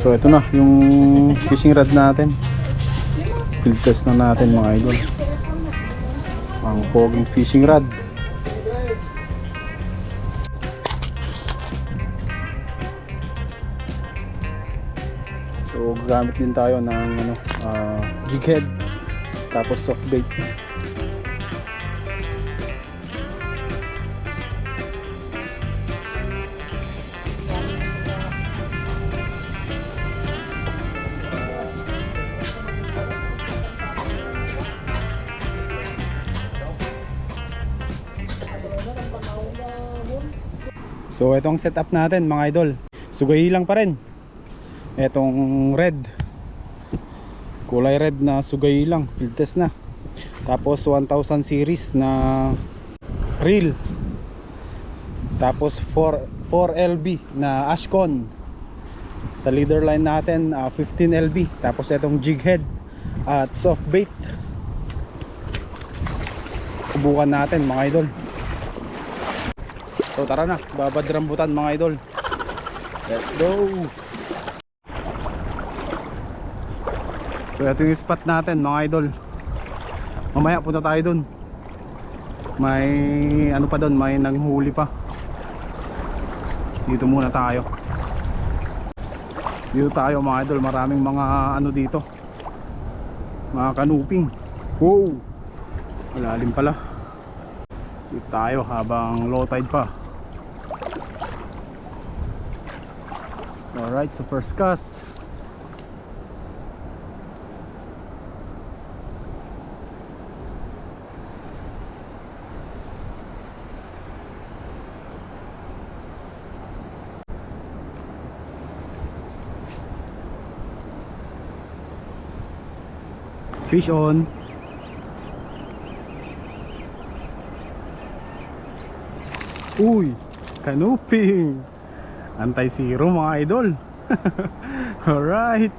So ito na yung fishing rod natin. Field test na natin mga idol. Ang poging fishing rod. So gagamit din tayo ng jig head tapos soft bait. So itong setup natin mga idol, sugay lang pa rin. Etong red, kulay red na sugay lang, field test na. Tapos 1000 series na reel. Tapos 4LB na Ashcon. Sa leader line natin 15LB. Tapos etong jig head at soft bait. Subukan natin mga idol. So tara na, babad rambutan mga idol. Let's go. So ito yung spot natin mga idol. Mamaya punta tayo dun. May ano pa dun, may nanghuli pa. Dito muna tayo. Dito tayo mga idol, maraming mga ano dito, mga kanuping. Wow, malalim pala. Dito tayo habang low tide pa. Alright, so first cast. Fish on. Uy, kanuping. Anti-zero mga idol. Alright.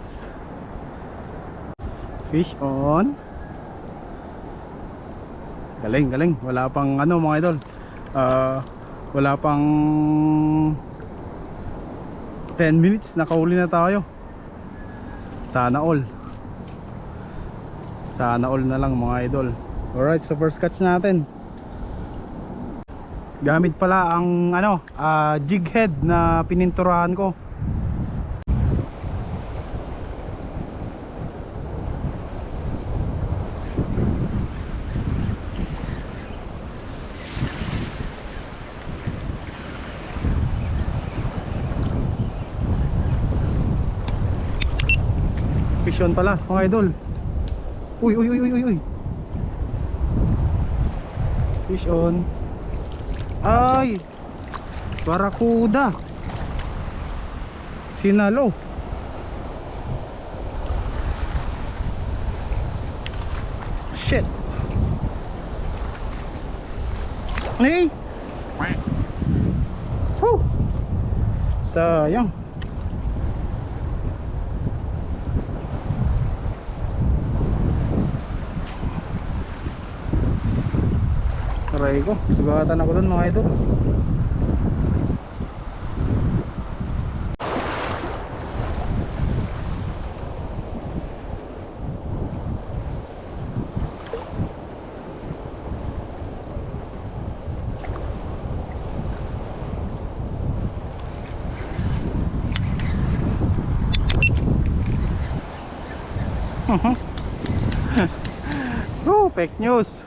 Fish on. Galing, galing. Wala pang ano mga idol, wala pang 10 minutes nakahuli na tayo. Sana all. Sana all na lang mga idol. Alright, so first catch natin. Gamit pala ang jig head na pininturahan ko. Fish on pala mga idol. Uy, uy, uy, uy, uy. Fish on. Ay, barakuda. Sinalo. Shit. Hey. Woo. Sayang. Aray ko, sugatan ako dun mga idol. Oh, fake news.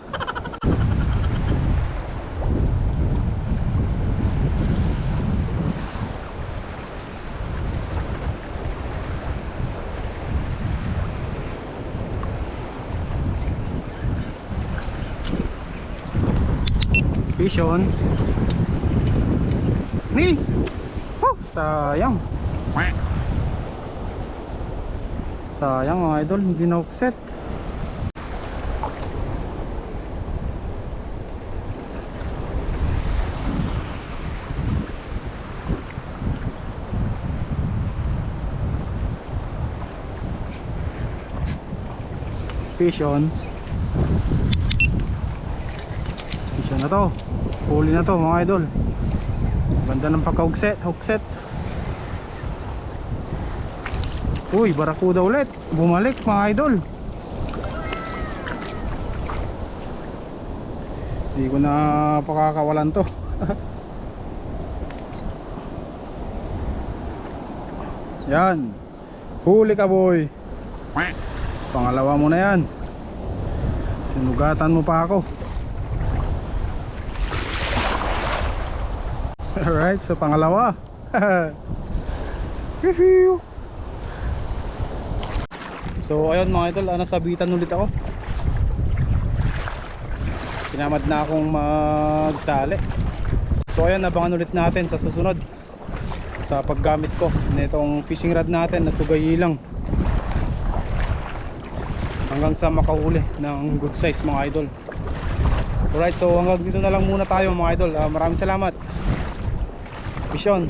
Fish on. Ni. Oh, sayang. Sayang mga idol, hindi na offset. Fish on. Fish on na to. Huli na to mga idol. Ganda ng pagka-hookset. Uy, barakuda ulit. Bumalik mga idol. Hindi ko na pakakawalan to. Yan. Huli ka boy. Pangalawa mo na yan. Sinugatan mo pa ako. Alright, so pangalawa. So ayun mga idol, nasabitan ulit ako. Tinamad na akong magtali. So ayun, abangan ulit natin sa susunod sa paggamit ko nitong fishing rod natin na sugayi lang, hanggang sa makahuli ng good size mga idol. Alright, so hanggang dito na lang muna tayo mga idol. Maraming salamat. Vision.